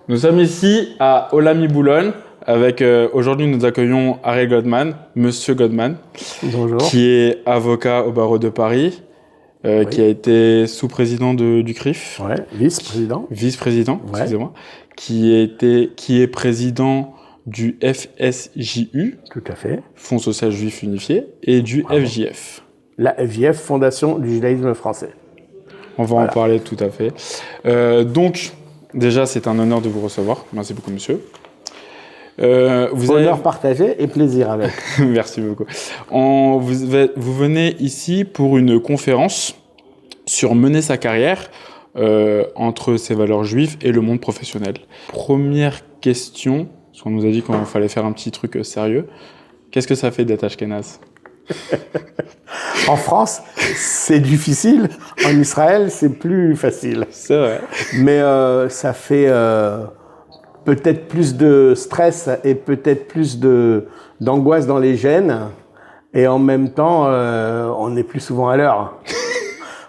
Nous sommes ici à Olamy Boulogne avec aujourd'hui nous accueillons Ariel Godman, Monsieur Godman, Bonjour. qui est avocat au barreau de Paris, Oui. qui a été sous-président du CRIF, Ouais, vice-président. vice-président, Ouais. excusez-moi, qui est président du FSJU, Tout à fait. Fonds social juif unifié, et du Bravo. FJF. La FJF, Fondation du judaïsme français. On va en parler tout à fait. Donc, déjà, c'est un honneur de vous recevoir. Merci beaucoup, monsieur. Honneur partagé et plaisir avec. Merci beaucoup. Vous venez ici pour une conférence sur mener sa carrière entre ses valeurs juives et le monde professionnel. Première question, parce qu'on nous a dit qu'il fallait faire un petit truc sérieux. Qu'est-ce que ça fait d'être ashkénaze? En France, c'est difficile. En Israël, c'est plus facile. C'est vrai. Mais ça fait peut-être plus de stress et peut-être plus d'angoisse dans les gènes. Et en même temps, on est plus souvent à l'heure.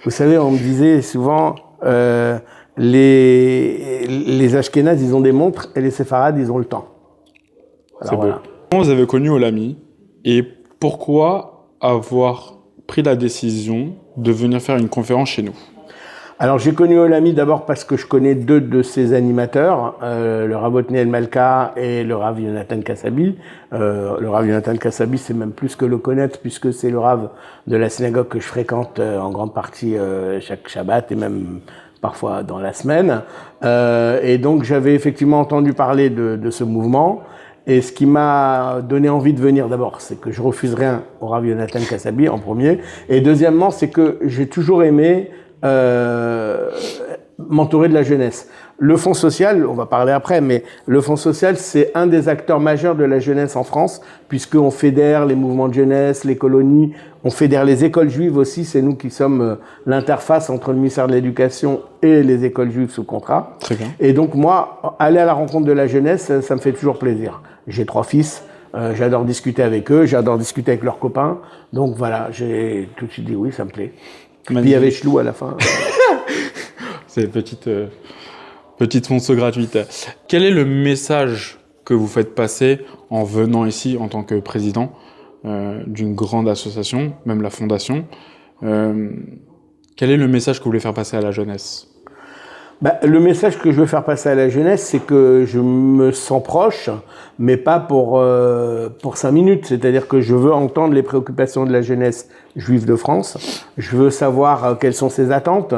Vous savez, on me disait souvent, les Ashkénazes, ils ont des montres et les Séfarades, ils ont le temps. C'est beau. Comment vous avez connu Olamy et pourquoi avoir pris la décision de venir faire une conférence chez nous? Alors, j'ai connu Olamy d'abord parce que je connais deux de ses animateurs, le Rav Otniel Malka et le Rav Yonatan Kassabi. Le Rav Yonatan Kassabi, c'est même plus que le connaître puisque c'est le Rav de la synagogue que je fréquente en grande partie chaque Shabbat et même parfois dans la semaine. Et donc, j'avais effectivement entendu parler de ce mouvement. Et ce qui m'a donné envie de venir d'abord, c'est que je refuse rien au Rav Yonatan Kassabi en premier. Et deuxièmement, c'est que j'ai toujours aimé m'entourer de la jeunesse. Le Fonds social, on va parler après, mais le Fonds social, c'est un des acteurs majeurs de la jeunesse en France, puisqu'on fédère les mouvements de jeunesse, les colonies, on fédère les écoles juives aussi, c'est nous qui sommes l'interface entre le ministère de l'Éducation et les écoles juives sous contrat. Très bien. Et donc moi, aller à la rencontre de la jeunesse, ça me fait toujours plaisir. J'ai 3 fils, j'adore discuter avec eux, j'adore discuter avec leurs copains, donc voilà, j'ai tout de suite dit oui, ça me plaît. Puis il y avait Chelou à la fin. C'est une petite fonce gratuite. Quel est le message que vous faites passer en venant ici en tant que président d'une grande association, même la fondation? Quel est le message que vous voulez faire passer à la jeunesse? Le message que je veux faire passer à la jeunesse, c'est que je me sens proche, mais pas pour 5 minutes. C'est-à-dire que je veux entendre les préoccupations de la jeunesse juive de France. Je veux savoir quelles sont ses attentes.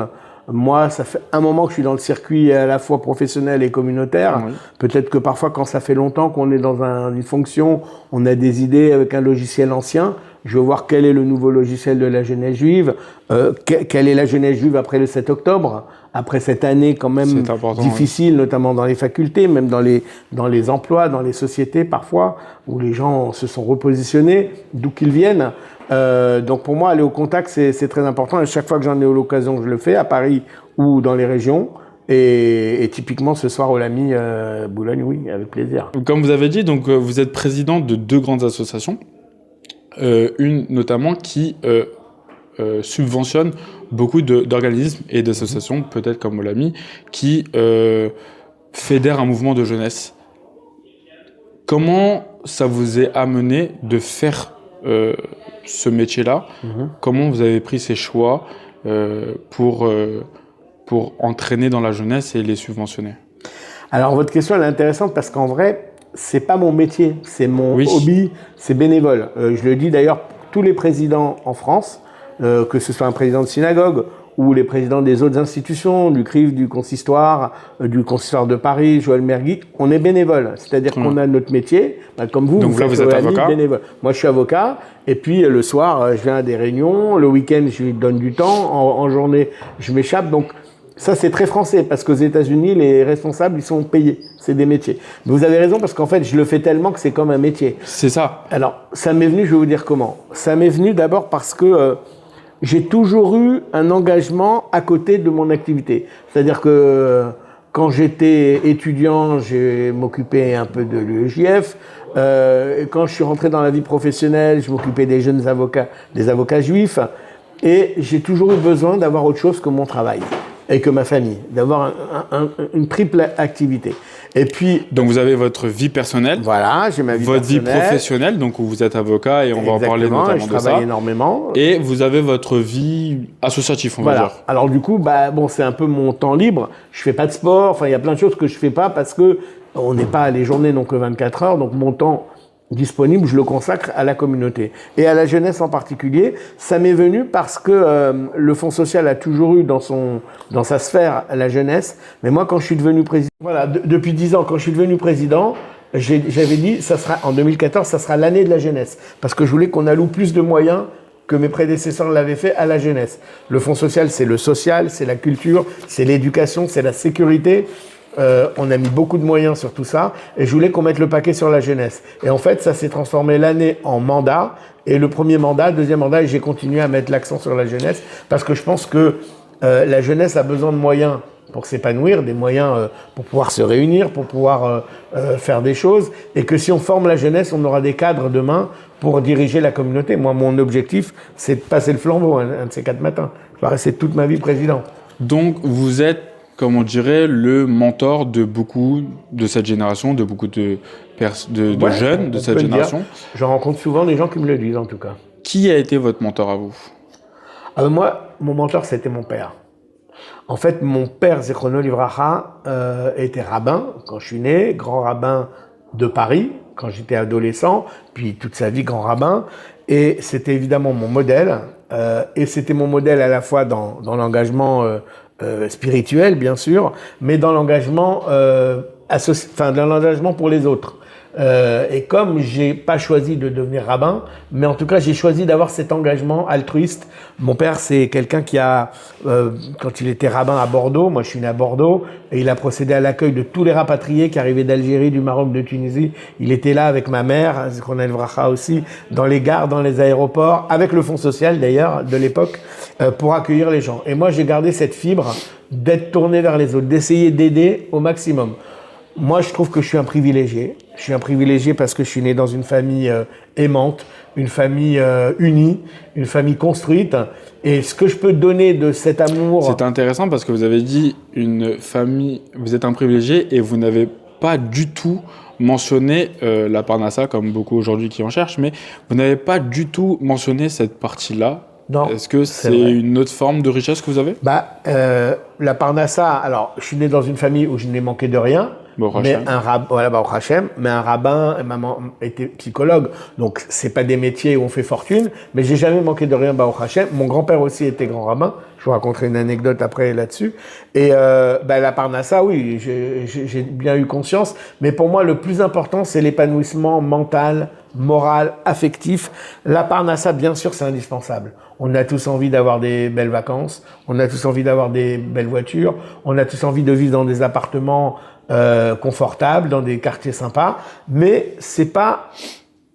Moi, ça fait un moment que je suis dans le circuit à la fois professionnel et communautaire. Oui. Peut-être que parfois, quand ça fait longtemps qu'on est dans une fonction, on a des idées avec un logiciel ancien. Je veux voir quel est le nouveau logiciel de la jeunesse juive, quelle est la jeunesse juive après le 7 octobre, après cette année quand même difficile, oui. Notamment dans les facultés, même dans les emplois, dans les sociétés parfois, où les gens se sont repositionnés, d'où qu'ils viennent. Donc pour moi, aller au contact, c'est très important. Et chaque fois que j'en ai l'occasion, je le fais, à Paris ou dans les régions. Et typiquement, ce soir, Olamy Boulogne, oui, avec plaisir. Comme vous avez dit, donc, vous êtes président de 2 grandes associations. Une notamment qui subventionne beaucoup d'organismes et d'associations, peut-être comme Olamy, qui fédèrent un mouvement de jeunesse. Comment ça vous est amené de faire ce métier-là? Comment vous avez pris ces choix pour entraîner dans la jeunesse et les subventionner? Alors votre question elle est intéressante parce qu'en vrai, c'est pas mon métier, c'est mon hobby, c'est bénévole. Je le dis d'ailleurs, tous les présidents en France, que ce soit un président de synagogue ou les présidents des autres institutions, du CRIF, du consistoire de Paris, Joël Mergui, on est bénévole. C'est-à-dire qu'on a notre métier, comme vous. Donc là, vous êtes avocat. Bénévole. Moi, je suis avocat. Et puis, le soir, je viens à des réunions. Le week-end, je lui donne du temps. En journée, je m'échappe. Donc, ça, c'est très français, parce qu'aux États-Unis, les responsables, ils sont payés. C'est des métiers. Mais vous avez raison, parce qu'en fait, je le fais tellement que c'est comme un métier. C'est ça. Alors, ça m'est venu, je vais vous dire comment. Ça m'est venu d'abord parce que j'ai toujours eu un engagement à côté de mon activité. C'est-à-dire que quand j'étais étudiant, j'ai m'occupé un peu de l'UEJF. Quand je suis rentré dans la vie professionnelle, je m'occupais des jeunes avocats, des avocats juifs. Et j'ai toujours eu besoin d'avoir autre chose que mon travail et que ma famille, d'avoir une triple activité. Et puis, Donc vous avez votre vie personnelle, voilà, j'ai ma vie votre vie personnelle. professionnelle, donc où vous êtes avocat et on va en parler Exactement, notamment je de ça. travaille énormément. Et vous avez votre vie associative, on va Voilà. dire. Alors du coup, bon, c'est un peu mon temps libre. Je fais pas de sport. Enfin, il y a plein de choses que je fais pas parce que on n'est pas, les journées n'ont que 24 heures. Donc mon temps disponible, je le consacre à la communauté et à la jeunesse en particulier. Ça m'est venu parce que le Fonds social a toujours eu dans sa sphère la jeunesse. Mais moi, quand je suis devenu président, voilà, depuis 10 ans, quand je suis devenu président, j'avais dit, ça sera en 2014, ça sera l'année de la jeunesse, parce que je voulais qu'on alloue plus de moyens que mes prédécesseurs l'avaient fait à la jeunesse. Le Fonds social, c'est le social, c'est la culture, c'est l'éducation, c'est la sécurité. On a mis beaucoup de moyens sur tout ça et je voulais qu'on mette le paquet sur la jeunesse. Et en fait, ça s'est transformé l'année en mandat. Et le premier mandat, deuxième mandat, et j'ai continué à mettre l'accent sur la jeunesse parce que je pense que la jeunesse a besoin de moyens pour s'épanouir, des moyens pour pouvoir se réunir, pour pouvoir faire des choses. Et que si on forme la jeunesse, on aura des cadres demain pour diriger la communauté. Moi, mon objectif, c'est de passer le flambeau un de ces 4 matins. Je vais rester toute ma vie président. Donc vous êtes, comme on dirait, le mentor de beaucoup de cette génération, de beaucoup de Ouais, jeunes de on cette peut le dire. génération. Je rencontre souvent des gens qui me le disent, en tout cas. Qui a été votre mentor à vous? Moi, mon mentor, c'était mon père. En fait, mon père, Zichrono Livracha, était rabbin quand je suis né, grand rabbin de Paris, quand j'étais adolescent, puis toute sa vie grand rabbin. Et c'était évidemment mon modèle. Et c'était mon modèle à la fois dans l'engagement spirituel, bien sûr, mais dans l'engagement dans l'engagement pour les autres. Et comme j'ai pas choisi de devenir rabbin, mais en tout cas j'ai choisi d'avoir cet engagement altruiste. Mon père, c'est quelqu'un qui a, quand il était rabbin à Bordeaux, moi je suis né à Bordeaux, et il a procédé à l'accueil de tous les rapatriés qui arrivaient d'Algérie, du Maroc, de Tunisie. Il était là avec ma mère, qu'on a le Vracha aussi, dans les gares, dans les aéroports, avec le Fonds social d'ailleurs de l'époque, pour accueillir les gens. Et moi j'ai gardé cette fibre d'être tourné vers les autres, d'essayer d'aider au maximum. Moi, je trouve que je suis un privilégié. Je suis un privilégié parce que je suis né dans une famille aimante, une famille unie, une famille construite. Et ce que je peux donner de cet amour... C'est intéressant parce que vous avez dit une famille, vous êtes un privilégié et vous n'avez pas du tout mentionné la Parnassa, comme beaucoup aujourd'hui qui en cherchent, mais vous n'avez pas du tout mentionné cette partie-là. Non, est-ce que c'est une autre forme de richesse que vous avez? La Parnassa, alors je suis né dans une famille où je n'ai manqué de rien. Mais un rabbin, maman était psychologue, donc c'est pas des métiers où on fait fortune, mais j'ai jamais manqué de rien, Baruch Hashem. Mon grand-père aussi était grand rabbin, je vous raconterai une anecdote après là-dessus. Et la Parnassa, oui, j'ai bien eu conscience, mais pour moi le plus important c'est l'épanouissement mental, moral, affectif. La Parnassa, bien sûr, c'est indispensable. On a tous envie d'avoir des belles vacances, on a tous envie d'avoir des belles voitures, on a tous envie de vivre dans des appartements confortables, dans des quartiers sympas, mais c'est pas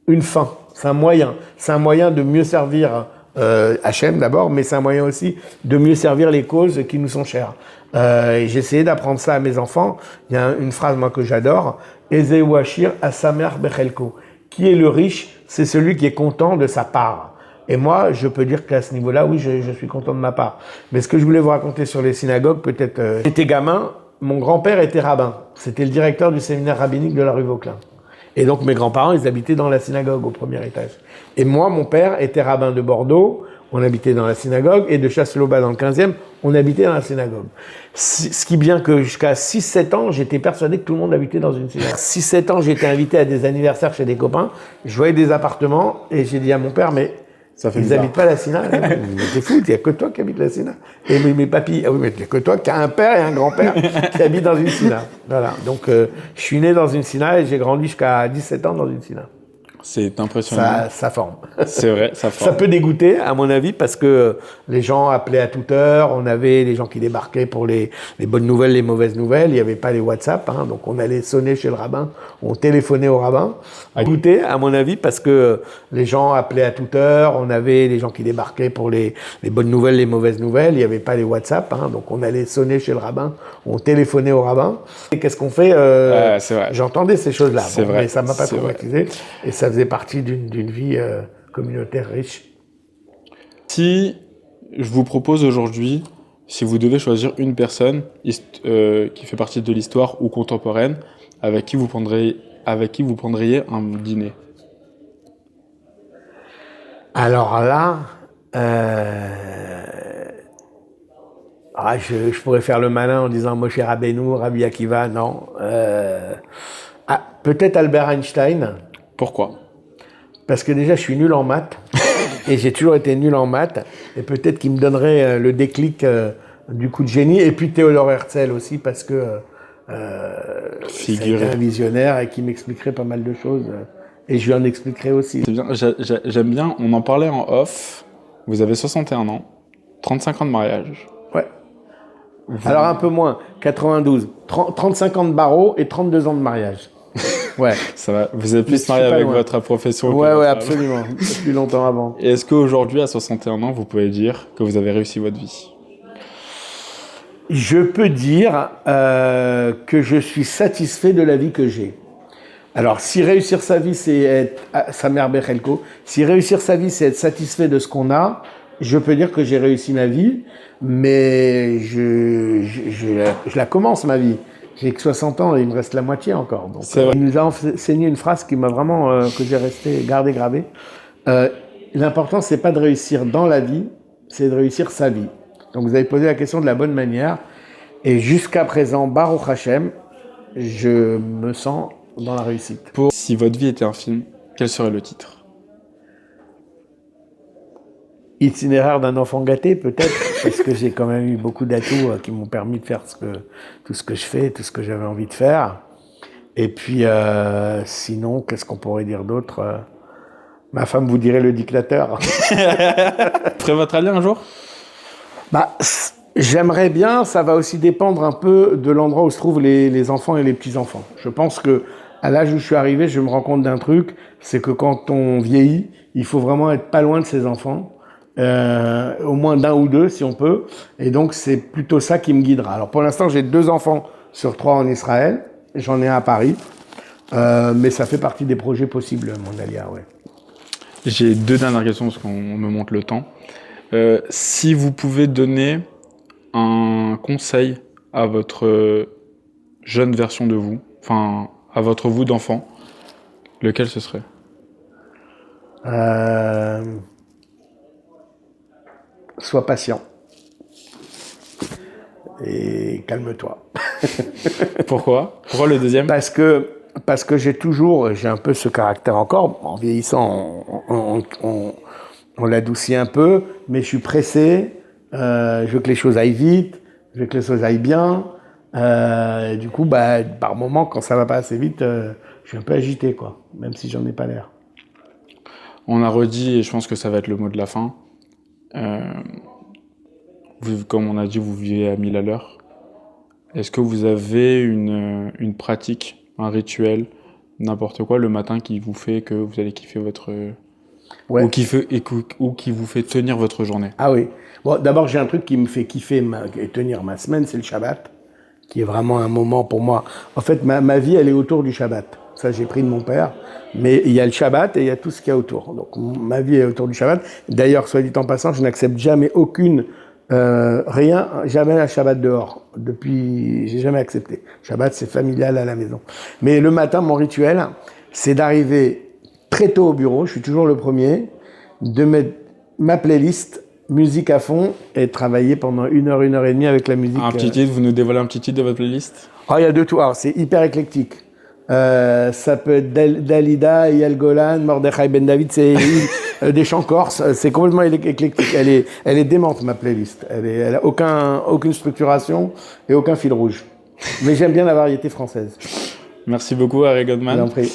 une fin, c'est un moyen. C'est un moyen de mieux servir Hachem d'abord, mais c'est un moyen aussi de mieux servir les causes qui nous sont chères. Et j'ai essayé d'apprendre ça à mes enfants. Il y a une phrase moi que j'adore, Eze Washir Asamer Bechelko. Qui est le riche? C'est celui qui est content de sa part. Et moi, je peux dire qu'à ce niveau-là, oui, je suis content de ma part. Mais ce que je voulais vous raconter sur les synagogues, peut-être... J'étais gamin, mon grand-père était rabbin. C'était le directeur du séminaire rabbinique de la rue Vauquelin. Et donc, mes grands-parents, ils habitaient dans la synagogue au premier étage. Et moi, mon père était rabbin de Bordeaux, on habitait dans la synagogue, et de Chasseloba dans le 15e, on habitait dans la synagogue. Ce qui bien que jusqu'à 6-7 ans, j'étais persuadé que tout le monde habitait dans une synagogue. 6-7 ans, j'étais invité à des anniversaires chez des copains, je voyais des appartements, et j'ai dit à mon père, mais ils n'habitent pas la Sina. T'es fou, il n'y a que toi qui habites la Sina. Et mes papis, ah oui, mais il n'y a que toi qui as un père et un grand-père qui habitent dans une Sina. Voilà. Donc, je suis né dans une Sina et j'ai grandi jusqu'à 17 ans dans une Sina. C'est impressionnant. Ça forme. C'est vrai, ça forme. Ça peut dégoûter, à mon avis, parce que les gens appelaient à toute heure, on avait les gens qui débarquaient pour les bonnes nouvelles, les mauvaises nouvelles, il n'y avait pas les WhatsApp, hein, donc on allait sonner chez le rabbin, on téléphonait au rabbin. Dégoûté, à mon avis, parce que les gens appelaient à toute heure, on avait les gens qui débarquaient pour les bonnes nouvelles, les mauvaises nouvelles, il n'y avait pas les WhatsApp, hein, donc on allait sonner chez le rabbin, on téléphonait au rabbin. Et qu'est-ce qu'on fait c'est vrai. J'entendais ces choses-là, C'est vrai. mais ça ne m'a pas C'est traumatisé, et ça faisait partie d'une vie communautaire riche. Si je vous propose aujourd'hui si vous devez choisir une personne qui fait partie de l'histoire ou contemporaine, avec qui vous prendriez un dîner. Alors là, je pourrais faire le malin en disant Moshe Rabbeinu, Rabbi Akiva, non. Peut-être Albert Einstein, Pourquoi? parce que déjà je suis nul en maths, et j'ai toujours été nul en maths, et peut-être qu'il me donnerait le déclic du coup de génie, et puis Théodore Herzl aussi, parce que c'est un visionnaire et qui m'expliquerait pas mal de choses, et je lui en expliquerai aussi. C'est bien, j'aime bien, on en parlait en off, vous avez 61 ans, 35 ans de mariage. Ouais. Alors un peu moins, 92, 35 ans de barreau et 32 ans de mariage. Ouais. Ça va, vous êtes plus marié avec votre profession. Ouais, absolument, depuis longtemps avant. Et est-ce qu'aujourd'hui, à 61 ans, vous pouvez dire que vous avez réussi votre vie? Je peux dire que je suis satisfait de la vie que j'ai. Alors, si réussir sa vie, c'est être Samer Bechelko, si réussir sa vie, c'est être satisfait de ce qu'on a, je peux dire que j'ai réussi ma vie, mais je la commence, ma vie. J'ai que 60 ans et il me reste la moitié encore. Donc, il nous a enseigné une phrase qui m'a vraiment, que j'ai gardé gravée. L'important, c'est pas de réussir dans la vie, c'est de réussir sa vie. Donc, vous avez posé la question de la bonne manière. Et jusqu'à présent, Baruch Hashem, je me sens dans la réussite. Si votre vie était un film, quel serait le titre? Itinéraire d'un enfant gâté, peut-être, parce que j'ai quand même eu beaucoup d'atouts qui m'ont permis de faire tout ce que je fais, tout ce que j'avais envie de faire. Et puis, sinon, qu'est-ce qu'on pourrait dire d'autre? Ma femme vous dirait le dictateur. Prêt votre aller un jour? J'aimerais bien, ça va aussi dépendre un peu de l'endroit où se trouvent les enfants et les petits-enfants. Je pense que à l'âge où je suis arrivé, je me rends compte d'un truc, c'est que quand on vieillit, il faut vraiment être pas loin de ses enfants. Au moins d'un ou deux si on peut, et donc c'est plutôt ça qui me guidera. Alors pour l'instant j'ai 2 enfants sur 3 en Israël, j'en ai un à Paris, mais ça fait partie des projets possibles, mon Alia, ouais. J'ai 2 dernières questions parce qu'on me montre le temps. Si vous pouvez donner un conseil à votre jeune version de vous, enfin à votre vous d'enfant, lequel ce serait? Sois patient. Et calme-toi. Pourquoi? Pourquoi le deuxième? Parce que j'ai un peu ce caractère encore. En vieillissant, on l'adoucit un peu, mais je suis pressé. Je veux que les choses aillent vite. Je veux que les choses aillent bien. Du coup, par moment, quand ça va pas assez vite, je suis un peu agité, quoi. Même si j'en ai pas l'air. On a redit, et je pense que ça va être le mot de la fin. Comme on a dit, vous vivez à 1000 à l'heure. Est-ce que vous avez une pratique, un rituel, n'importe quoi, le matin qui vous fait que vous allez kiffer votre... Ouais. ou qui vous fait tenir votre journée? Ah oui. Bon, d'abord, j'ai un truc qui me fait kiffer et tenir ma semaine, c'est le Shabbat, qui est vraiment un moment pour moi. En fait, ma vie, elle est autour du Shabbat. Ça, j'ai pris de mon père. Mais il y a le Shabbat et il y a tout ce qu'il y a autour. Donc, ma vie est autour du Shabbat. D'ailleurs, soit dit en passant, je n'accepte jamais jamais un Shabbat dehors. J'ai jamais accepté. Shabbat, c'est familial à la maison. Mais le matin, mon rituel, c'est d'arriver très tôt au bureau. Je suis toujours le premier, de mettre ma playlist, musique à fond, et travailler pendant 1 heure, 1 heure et demie avec la musique. Un petit titre, vous nous dévoilez un petit titre de votre playlist? Il y a de tout. Alors, c'est hyper éclectique. Ça peut être Dalida, Eyal Golan, Mordechai Ben David, c'est des chants corses. C'est complètement éclectique. Elle est démente, ma playlist. Elle a aucune structuration et aucun fil rouge. Mais j'aime bien la variété française. Merci beaucoup, Harry Godman. Je vous en prie.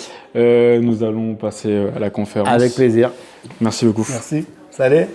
Nous allons passer à la conférence. Avec plaisir. Merci beaucoup. Merci. Salut.